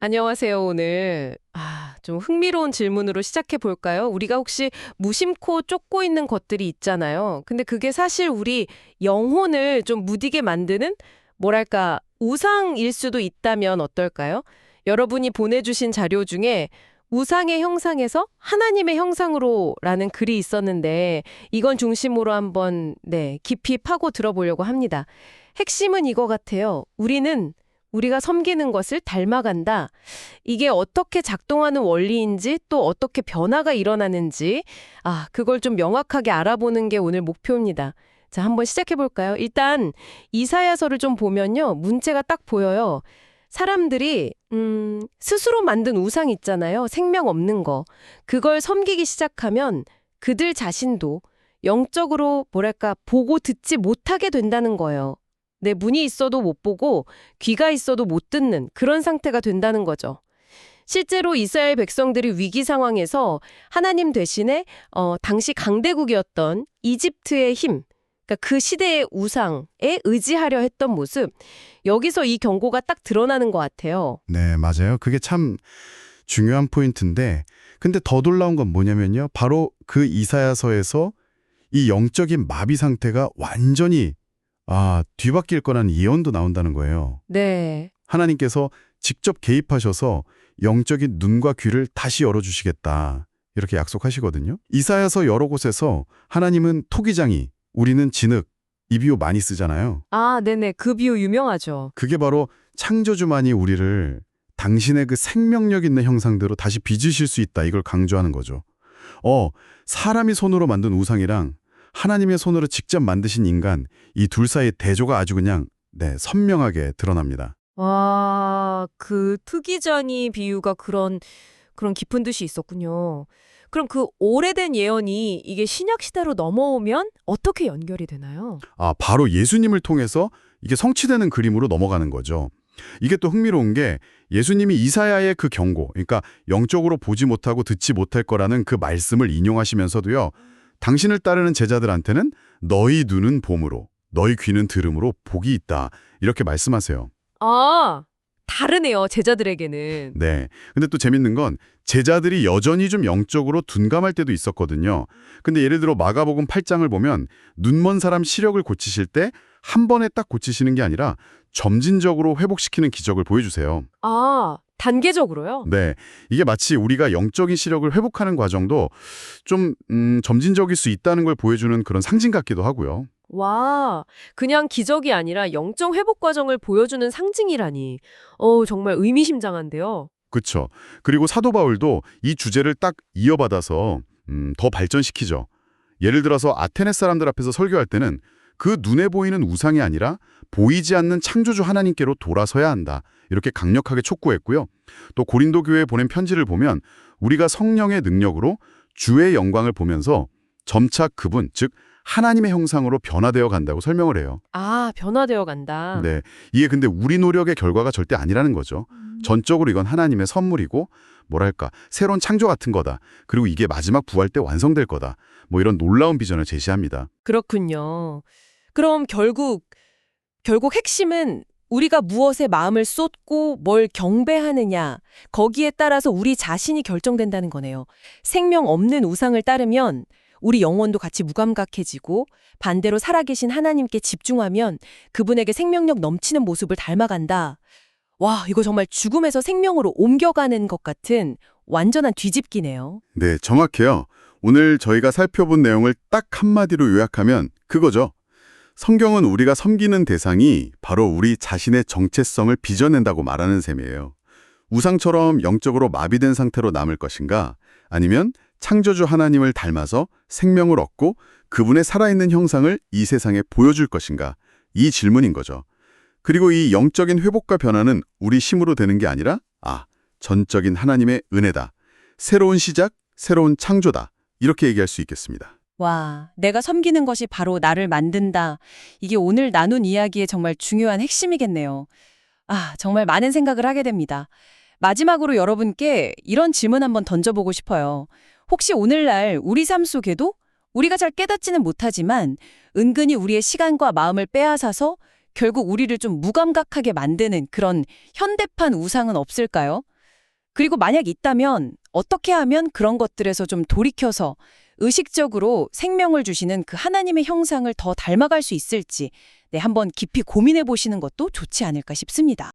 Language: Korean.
안녕하세요, 오늘. 좀 흥미로운 질문으로 시작해 볼까요? 우리가 혹시 무심코 쫓고 있는 것들이 있잖아요. 근데 그게 사실 우리 영혼을 좀 무디게 만드는, 뭐랄까, 우상일 수도 있다면 어떨까요? 여러분이 보내주신 자료 중에 우상의 형상에서 하나님의 형상으로라는 글이 있었는데, 이건 중심으로 한번, 깊이 파고 들어보려고 합니다. 핵심은 이거 같아요. 우리가 섬기는 것을 닮아간다. 이게 어떻게 작동하는 원리인지 또 어떻게 변화가 일어나는지 그걸 좀 명확하게 알아보는 게 오늘 목표입니다. 자, 한번 시작해 볼까요? 일단 이사야서를 좀 보면요. 문체가 딱 보여요. 사람들이 스스로 만든 우상 있잖아요. 생명 없는 거. 그걸 섬기기 시작하면 그들 자신도 영적으로 뭐랄까 보고 듣지 못하게 된다는 거예요. 내 눈이 있어도 못 보고 귀가 있어도 못 듣는 그런 상태가 된다는 거죠. 실제로 이스라엘 백성들이 위기 상황에서 하나님 대신에 당시 강대국이었던 이집트의 힘, 그러니까 그 시대의 우상에 의지하려 했던 모습, 여기서 이 경고가 딱 드러나는 것 같아요. 네, 맞아요. 그게 참 중요한 포인트인데, 근데 더 놀라운 건 뭐냐면요. 바로 그 이사야서에서 이 영적인 마비 상태가 완전히 뒤바뀔 거라는 예언도 나온다는 거예요. 네. 하나님께서 직접 개입하셔서 영적인 눈과 귀를 다시 열어주시겠다. 이렇게 약속하시거든요. 이사야서 여러 곳에서 하나님은 토기장이, 우리는 진흙, 이 비유 많이 쓰잖아요. 네네. 그 비유 유명하죠. 그게 바로 창조주만이 우리를 당신의 그 생명력 있는 형상대로 다시 빚으실 수 있다. 이걸 강조하는 거죠. 사람이 손으로 만든 우상이랑 하나님의 손으로 직접 만드신 인간, 이 둘 사이의 대조가 아주 그냥 선명하게 드러납니다. 와, 그 투기장이 비유가 그런 깊은 뜻이 있었군요. 그럼 그 오래된 예언이 이게 신약 시대로 넘어오면 어떻게 연결이 되나요? 바로 예수님을 통해서 이게 성취되는 그림으로 넘어가는 거죠. 이게 또 흥미로운 게 예수님이 이사야의 그 경고, 그러니까 영적으로 보지 못하고 듣지 못할 거라는 그 말씀을 인용하시면서도요. 당신을 따르는 제자들한테는 너희 눈은 봄으로, 너희 귀는 들음으로 복이 있다. 이렇게 말씀하세요. 다르네요, 제자들에게는. 네. 근데 또 재밌는 건 제자들이 여전히 좀 영적으로 둔감할 때도 있었거든요. 근데 예를 들어 마가복음 8장을 보면 눈먼 사람 시력을 고치실 때 한 번에 딱 고치시는 게 아니라 점진적으로 회복시키는 기적을 보여주세요. 단계적으로요? 네. 이게 마치 우리가 영적인 시력을 회복하는 과정도 좀 점진적일 수 있다는 걸 보여주는 그런 상징 같기도 하고요. 와, 그냥 기적이 아니라 영적 회복 과정을 보여주는 상징이라니. 정말 의미심장한데요. 그렇죠. 그리고 사도 바울도 이 주제를 딱 이어받아서 더 발전시키죠. 예를 들어서 아테네 사람들 앞에서 설교할 때는 그 눈에 보이는 우상이 아니라 보이지 않는 창조주 하나님께로 돌아서야 한다. 이렇게 강력하게 촉구했고요. 또 고린도 교회에 보낸 편지를 보면 우리가 성령의 능력으로 주의 영광을 보면서 점차 그분, 즉 하나님의 형상으로 변화되어 간다고 설명을 해요. 변화되어 간다. 네, 이게 근데 우리 노력의 결과가 절대 아니라는 거죠. 전적으로 이건 하나님의 선물이고 뭐랄까 새로운 창조 같은 거다. 그리고 이게 마지막 부활 때 완성될 거다. 뭐 이런 놀라운 비전을 제시합니다. 그렇군요. 그럼 결국 핵심은 우리가 무엇에 마음을 쏟고 뭘 경배하느냐, 거기에 따라서 우리 자신이 결정된다는 거네요. 생명 없는 우상을 따르면 우리 영혼도 같이 무감각해지고 반대로 살아계신 하나님께 집중하면 그분에게 생명력 넘치는 모습을 닮아간다. 와, 이거 정말 죽음에서 생명으로 옮겨가는 것 같은 완전한 뒤집기네요. 네, 정확해요. 오늘 저희가 살펴본 내용을 딱 한마디로 요약하면 그거죠. 성경은 우리가 섬기는 대상이 바로 우리 자신의 정체성을 빚어낸다고 말하는 셈이에요. 우상처럼 영적으로 마비된 상태로 남을 것인가? 아니면 창조주 하나님을 닮아서 생명을 얻고 그분의 살아있는 형상을 이 세상에 보여줄 것인가? 이 질문인 거죠. 그리고 이 영적인 회복과 변화는 우리 힘으로 되는 게 아니라 전적인 하나님의 은혜다. 새로운 시작, 새로운 창조다. 이렇게 얘기할 수 있겠습니다. 와, 내가 섬기는 것이 바로 나를 만든다. 이게 오늘 나눈 이야기의 정말 중요한 핵심이겠네요. 정말 많은 생각을 하게 됩니다. 마지막으로 여러분께 이런 질문 한번 던져보고 싶어요. 혹시 오늘날 우리 삶 속에도 우리가 잘 깨닫지는 못하지만 은근히 우리의 시간과 마음을 빼앗아서 결국 우리를 좀 무감각하게 만드는 그런 현대판 우상은 없을까요? 그리고 만약 있다면 어떻게 하면 그런 것들에서 좀 돌이켜서 의식적으로 생명을 주시는 그 하나님의 형상을 더 닮아갈 수 있을지 한번 깊이 고민해 보시는 것도 좋지 않을까 싶습니다.